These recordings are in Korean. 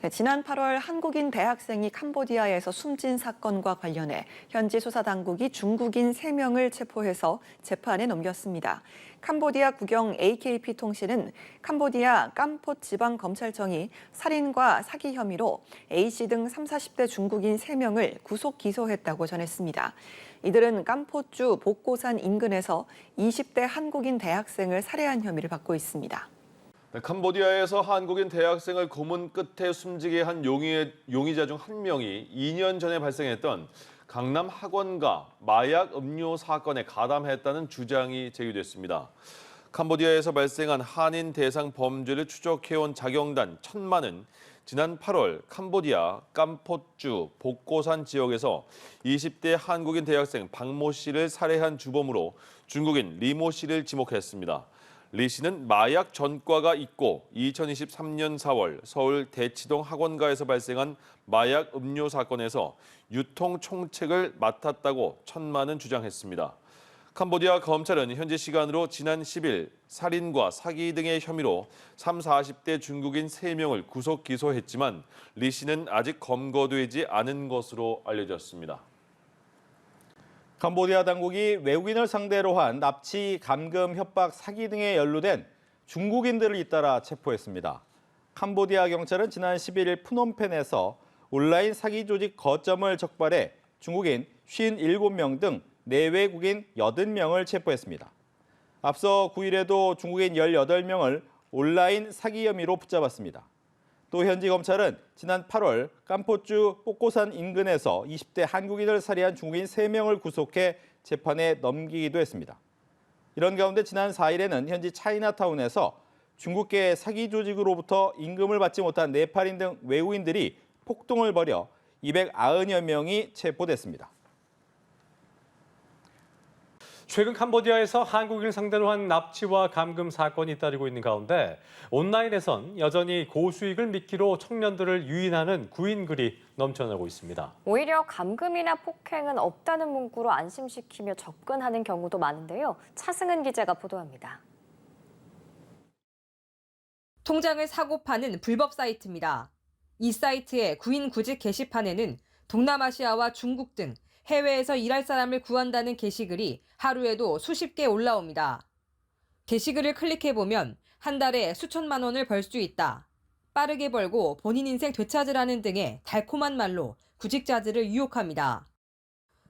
네, 지난 8월 한국인 대학생이 캄보디아에서 숨진 사건과 관련해 현지 수사당국이 중국인 3명을 체포해서 재판에 넘겼습니다. 캄보디아 국영 AKP 통신은 캄보디아 캄포 지방검찰청이 살인과 사기 혐의로 A씨 등 30, 40대 중국인 3명을 구속 기소했다고 전했습니다. 이들은 캄포주 복고산 인근에서 20대 한국인 대학생을 살해한 혐의를 받고 있습니다. 캄보디아에서 한국인 대학생을 고문 끝에 숨지게 한 용의자 중 한 명이 2년 전에 발생했던 강남 학원가 마약 음료 사건에 가담했다는 주장이 제기됐습니다. 캄보디아에서 발생한 한인 대상 범죄를 추적해온 자경단 천만은 지난 8월 캄보디아 캄포주 복고산 지역에서 20대 한국인 대학생 박모 씨를 살해한 주범으로 중국인 리모 씨를 지목했습니다. 리 씨는 마약 전과가 있고 2023년 4월 서울 대치동 학원가에서 발생한 마약 음료 사건에서 유통 총책을 맡았다고 천만은 주장했습니다. 캄보디아 검찰은 현지 시간으로 지난 10일 살인과 사기 등의 혐의로 30, 40대 중국인 3명을 구속 기소했지만 리 씨는 아직 검거되지 않은 것으로 알려졌습니다. 캄보디아 당국이 외국인을 상대로 한 납치, 감금, 협박, 사기 등에 연루된 중국인들을 잇따라 체포했습니다. 캄보디아 경찰은 지난 11일 프놈펜에서 온라인 사기 조직 거점을 적발해 중국인 57명 등 내외국인 80명을 체포했습니다. 앞서 9일에도 중국인 18명을 온라인 사기 혐의로 붙잡았습니다. 또 현지 검찰은 지난 8월 캄포주 복고산 인근에서 20대 한국인을 살해한 중국인 3명을 구속해 재판에 넘기기도 했습니다. 이런 가운데 지난 4일에는 현지 차이나타운에서 중국계 사기 조직으로부터 임금을 받지 못한 네팔인 등 외국인들이 폭동을 벌여 290여 명이 체포됐습니다. 최근 캄보디아에서 한국인을 상대로 한 납치와 감금 사건이 잇따르고 있는 가운데 온라인에선 여전히 고수익을 미끼로 청년들을 유인하는 구인글이 넘쳐나고 있습니다. 오히려 감금이나 폭행은 없다는 문구로 안심시키며 접근하는 경우도 많은데요. 차승은 기자가 보도합니다. 통장을 사고 파는 불법 사이트입니다. 이 사이트의 구인 구직 게시판에는 동남아시아와 중국 등 해외에서 일할 사람을 구한다는 게시글이 하루에도 수십 개 올라옵니다. 게시글을 클릭해보면 한 달에 수천만 원을 벌 수 있다. 빠르게 벌고 본인 인생 되찾으라는 등의 달콤한 말로 구직자들을 유혹합니다.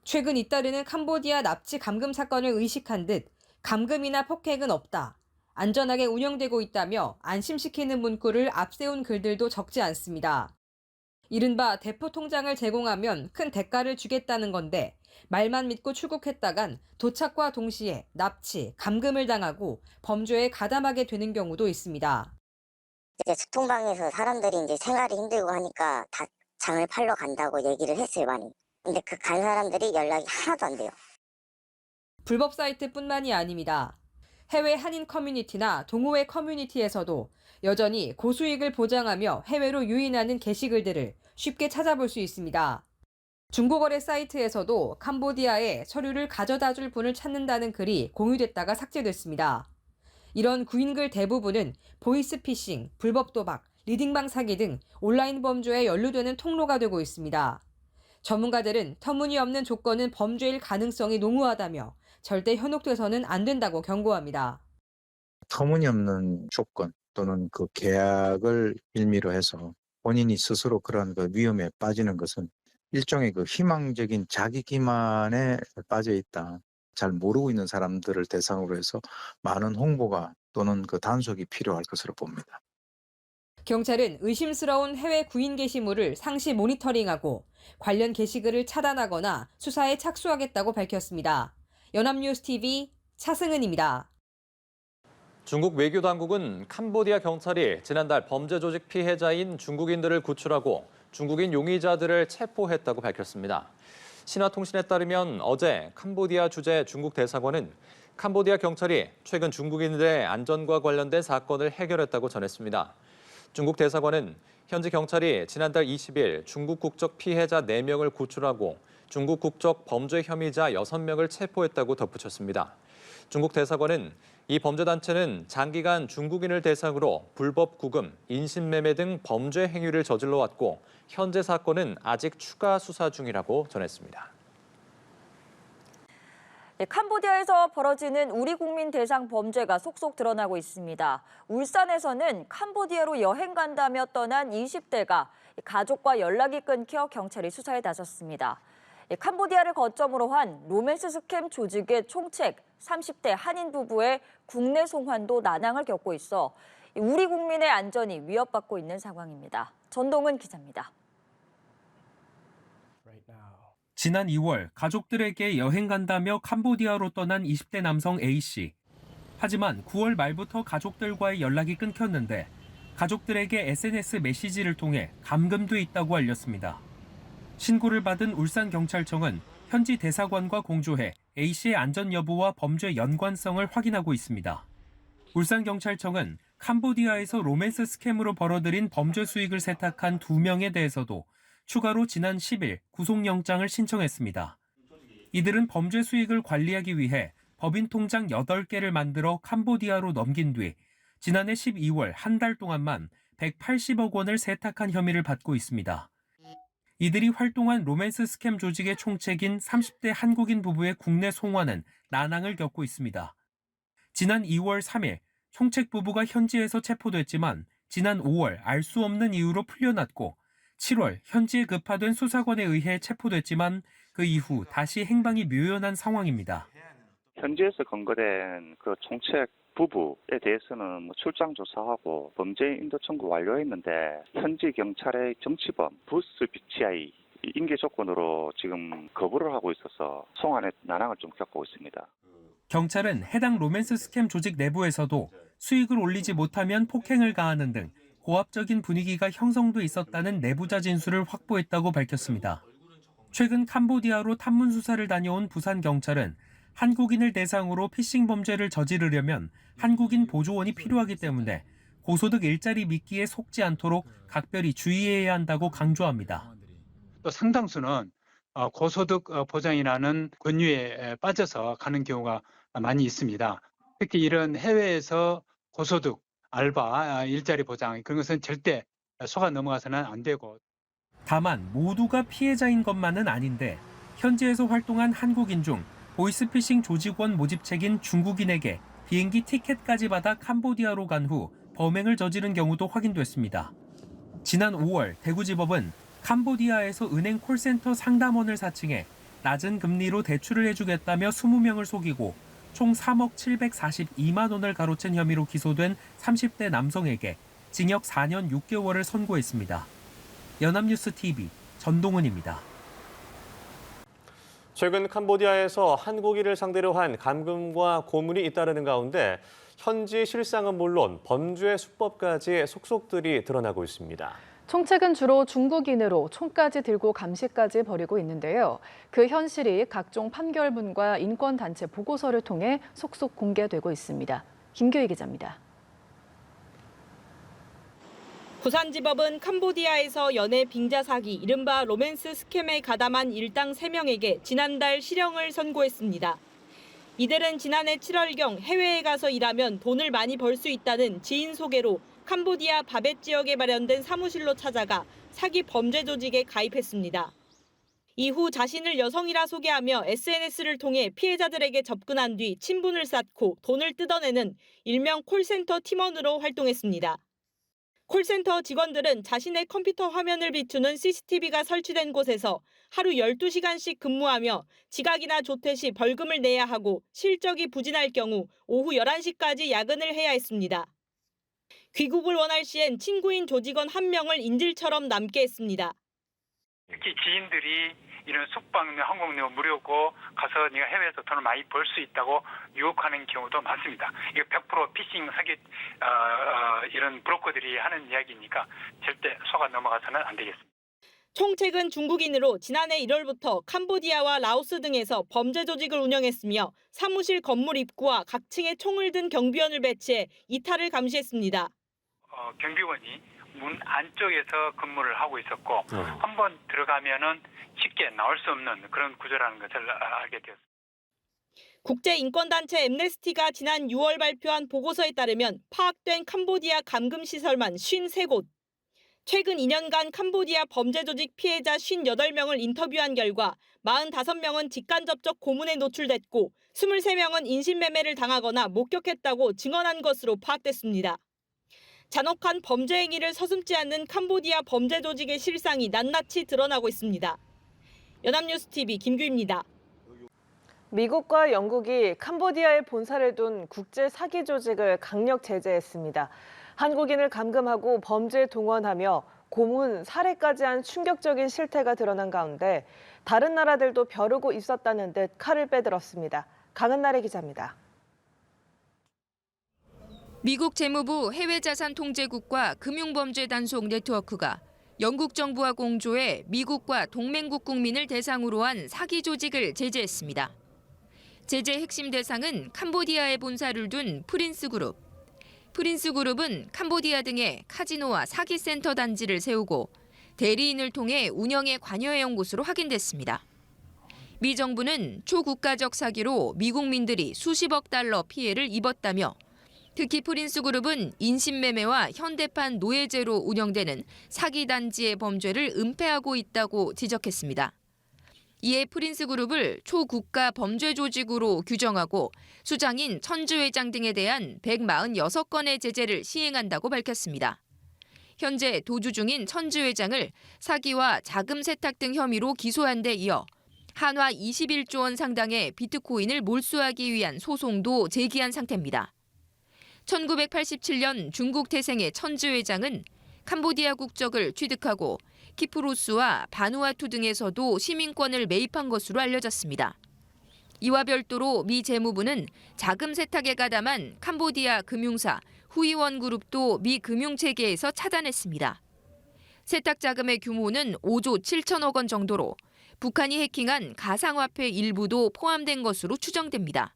최근 잇따르는 캄보디아 납치 감금 사건을 의식한 듯 감금이나 폭행은 없다. 안전하게 운영되고 있다며 안심시키는 문구를 앞세운 글들도 적지 않습니다. 이른바 대포 통장을 제공하면 큰 대가를 주겠다는 건데 말만 믿고 출국했다간 도착과 동시에 납치, 감금을 당하고 범죄에 가담하게 되는 경우도 있습니다. 이제 소통방에서 사람들이 이제 생활이 힘들고 하니까 다 장을 팔러 간다고 얘기를 했어요, 많이. 근데 그 간 사람들이 연락이 하나도 안 돼요. 불법 사이트뿐만이 아닙니다. 해외 한인 커뮤니티나 동호회 커뮤니티에서도 여전히 고수익을 보장하며 해외로 유인하는 게시글들을 쉽게 찾아볼 수 있습니다. 중고거래 사이트에서도 캄보디아에 서류를 가져다 줄 분을 찾는다는 글이 공유됐다가 삭제됐습니다. 이런 구인글 대부분은 보이스피싱, 불법 도박, 리딩방 사기 등 온라인 범죄에 연루되는 통로가 되고 있습니다. 전문가들은 터무니없는 조건은 범죄일 가능성이 농후하다며 절대 현혹돼서는 안 된다고 경고합니다. 터무니없는 조건 또는 그 계약을 빌미로 해서 본인이 스스로 그런 그 위험에 빠지는 것은 일종의 그 희망적인 자기 기만에 빠져 있다. 잘 모르고 있는 사람들을 대상으로 해서 많은 홍보가 또는 그 단속이 필요할 것으로 봅니다. 경찰은 의심스러운 해외 구인 게시물을 상시 모니터링하고 관련 게시글을 차단하거나 수사에 착수하겠다고 밝혔습니다. 연합뉴스TV 차승은입니다. 중국 외교당국은 캄보디아 경찰이 지난달 범죄 조직 피해자인 중국인들을 구출하고 중국인 용의자들을 체포했다고 밝혔습니다. 신화통신에 따르면 어제 캄보디아 주재 중국 대사관은 캄보디아 경찰이 최근 중국인들의 안전과 관련된 사건을 해결했다고 전했습니다. 중국 대사관은 현지 경찰이 지난달 20일 중국 국적 피해자 4명을 구출하고 중국 국적 범죄 혐의자 6명을 체포했다고 덧붙였습니다. 중국 대사관은 이 범죄단체는 장기간 중국인을 대상으로 불법 구금, 인신매매 등 범죄 행위를 저질러 왔고 현재 사건은 아직 추가 수사 중이라고 전했습니다. 캄보디아에서 벌어지는 우리 국민 대상 범죄가 속속 드러나고 있습니다. 울산에서는 캄보디아로 여행 간다며 떠난 20대가 가족과 연락이 끊겨 경찰이 수사에 나섰습니다. 캄보디아를 거점으로 한 로맨스 스캠 조직의 총책 30대 한인 부부의 국내 송환도 난항을 겪고 있어 우리 국민의 안전이 위협받고 있는 상황입니다. 전동은 기자입니다. 지난 2월 가족들에게 여행 간다며 캄보디아로 떠난 20대 남성 A씨. 하지만 9월 말부터 가족들과의 연락이 끊겼는데 가족들에게 SNS 메시지를 통해 감금돼 있다고 알렸습니다. 신고를 받은 울산경찰청은 현지 대사관과 공조해 A씨의 안전 여부와 범죄 연관성을 확인하고 있습니다. 울산경찰청은 캄보디아에서 로맨스 스캠으로 벌어들인 범죄 수익을 세탁한 2명에 대해서도 추가로 지난 10일 구속영장을 신청했습니다. 이들은 범죄 수익을 관리하기 위해 법인 통장 8개를 만들어 캄보디아로 넘긴 뒤 지난해 12월 한 달 동안만 180억 원을 세탁한 혐의를 받고 있습니다. 이들이 활동한 로맨스 스캠 조직의 총책인 30대 한국인 부부의 국내 송환은 난항을 겪고 있습니다. 지난 2월 3일 총책 부부가 현지에서 체포됐지만 지난 5월 알 수 없는 이유로 풀려났고 7월 현지에 급파된 수사관에 의해 체포됐지만 그 이후 다시 행방이 묘연한 상황입니다. 현지에서 검거된 그 총책 부부에 대해서는 출장 조사하고 범죄 인도 청구 완료했는데 현지 경찰의 정치범 부스 BCI 인계 조건으로 지금 거부를 하고 있어서 송환에 난항을 좀 겪고 있습니다. 경찰은 해당 로맨스 스캠 조직 내부에서도 수익을 올리지 못하면 폭행을 가하는 등 고압적인 분위기가 형성돼 있었다는 내부자 진술을 확보했다고 밝혔습니다. 최근 캄보디아로 탐문 수사를 다녀온 부산경찰은 한국인을 대상으로 피싱 범죄를 저지르려면 한국인 보조원이 필요하기 때문에 고소득 일자리 미끼에 속지 않도록 각별히 주의해야 한다고 강조합니다. 또 상당수는 고소득 보장이라는 권유에 빠져서 가는 경우가 많이 있습니다. 특히 이런 해외에서 고소득, 알바, 일자리 보장 그런 것은 절대 속아 넘어가서는 안 되고. 다만 모두가 피해자인 것만은 아닌데 현지에서 활동한 한국인 중 보이스피싱 조직원 모집책인 중국인에게 비행기 티켓까지 받아 캄보디아로 간 후 범행을 저지른 경우도 확인됐습니다. 지난 5월 대구지법은 캄보디아에서 은행 콜센터 상담원을 사칭해 낮은 금리로 대출을 해주겠다며 20명을 속이고 총 3억 742만 원을 가로챈 혐의로 기소된 30대 남성에게 징역 4년 6개월을 선고했습니다. 연합뉴스 TV 전동훈입니다. 최근 캄보디아에서 한국인을 상대로 한 감금과 고문이 잇따르는 가운데 현지 실상은 물론 범죄 수법까지 속속들이 드러나고 있습니다. 총책은 주로 중국인으로 총까지 들고 감시까지 벌이고 있는데요. 그 현실이 각종 판결문과 인권단체 보고서를 통해 속속 공개되고 있습니다. 김교희 기자입니다. 부산지법은 캄보디아에서 연애 빙자 사기, 이른바 로맨스 스캠에 가담한 일당 3명에게 지난달 실형을 선고했습니다. 이들은 지난해 7월경 해외에 가서 일하면 돈을 많이 벌 수 있다는 지인 소개로 캄보디아 바벳 지역에 마련된 사무실로 찾아가 사기 범죄 조직에 가입했습니다. 이후 자신을 여성이라 소개하며 SNS를 통해 피해자들에게 접근한 뒤 친분을 쌓고 돈을 뜯어내는 일명 콜센터 팀원으로 활동했습니다. 콜센터 직원들은 자신의 컴퓨터 화면을 비추는 CCTV가 설치된 곳에서 하루 12시간씩 근무하며 지각이나 조퇴 시 벌금을 내야 하고 실적이 부진할 경우 오후 11시까지 야근을 해야 했습니다. 귀국을 원할 시엔 친구인 조직원 1명을 인질처럼 남게 했습니다. 특히 지인들이 이런 숙박료, 항공료 무료고 가서 네가 해외에서 돈을 많이 벌 수 있다고 유혹하는 경우도 많습니다. 이거 100% 피싱 사기 이런 브로커들이 하는 이야기니까 절대 속아 넘어가서는 안 되겠습니다. 총책은 중국인으로 지난해 1월부터 캄보디아와 라오스 등에서 범죄 조직을 운영했으며 사무실 건물 입구와 각 층에 총을 든 경비원을 배치해 이탈을 감시했습니다. 경비원이 문 안쪽에서 근무를 하고 있었고 한번 들어가면은 쉽게 나올 수 없는 그런 구조라는 것을 알게 되었습니다. 국제인권단체 엠네스티가 지난 6월 발표한 보고서에 따르면 파악된 캄보디아 감금시설만 53곳. 최근 2년간 캄보디아 범죄조직 피해자 58명을 인터뷰한 결과 45명은 직간접적 고문에 노출됐고 23명은 인신매매를 당하거나 목격했다고 증언한 것으로 파악됐습니다. 잔혹한 범죄 행위를 서슴지 않는 캄보디아 범죄조직의 실상이 낱낱이 드러나고 있습니다. 연합뉴스TV 김규입니다. 미국과 영국이 캄보디아에 본사를 둔 국제 사기 조직을 강력 제재했습니다. 한국인을 감금하고 범죄에 동원하며 고문, 살해까지 한 충격적인 실태가 드러난 가운데 다른 나라들도 벼르고 있었다는 듯 칼을 빼들었습니다. 강은나래 기자입니다. 미국 재무부 해외자산통제국과 금융범죄 단속 네트워크가 영국 정부와 공조해 미국과 동맹국 국민을 대상으로 한 사기 조직을 제재했습니다. 제재 핵심 대상은 캄보디아에 본사를 둔 프린스그룹. 프린스그룹은 캄보디아 등에 카지노와 사기센터 단지를 세우고 대리인을 통해 운영에 관여해온 것으로 확인됐습니다. 미 정부는 초국가적 사기로 미국민들이 수십억 달러 피해를 입었다며 특히 프린스그룹은 인신매매와 현대판 노예제로 운영되는 사기 단지의 범죄를 은폐하고 있다고 지적했습니다. 이에 프린스그룹을 초국가 범죄 조직으로 규정하고 수장인 천주 회장 등에 대한 146건의 제재를 시행한다고 밝혔습니다. 현재 도주 중인 천주 회장을 사기와 자금 세탁 등 혐의로 기소한 데 이어 한화 21조 원 상당의 비트코인을 몰수하기 위한 소송도 제기한 상태입니다. 1987년 중국 태생의 천주 회장은 캄보디아 국적을 취득하고 키프로스와 바누아투 등에서도 시민권을 매입한 것으로 알려졌습니다. 이와 별도로 미 재무부는 자금 세탁에 가담한 캄보디아 금융사 후이원 그룹도 미 금융체계에서 차단했습니다. 세탁 자금의 규모는 5조 7천억 원 정도로 북한이 해킹한 가상화폐 일부도 포함된 것으로 추정됩니다.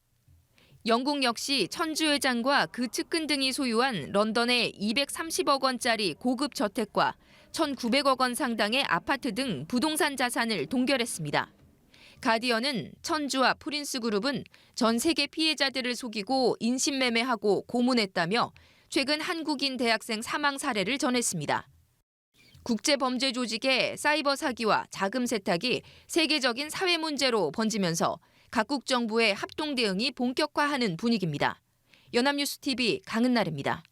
영국 역시 천주 회장과 그 측근 등이 소유한 런던의 230억 원짜리 고급 저택과 1,900억 원 상당의 아파트 등 부동산 자산을 동결했습니다. 가디언은 천주와 프린스그룹은 전 세계 피해자들을 속이고 인신매매하고 고문했다며 최근 한국인 대학생 사망 사례를 전했습니다. 국제범죄 조직의 사이버 사기와 자금 세탁이 세계적인 사회 문제로 번지면서 각국 정부의 합동 대응이 본격화하는 분위기입니다. 연합뉴스TV 강은나래입니다.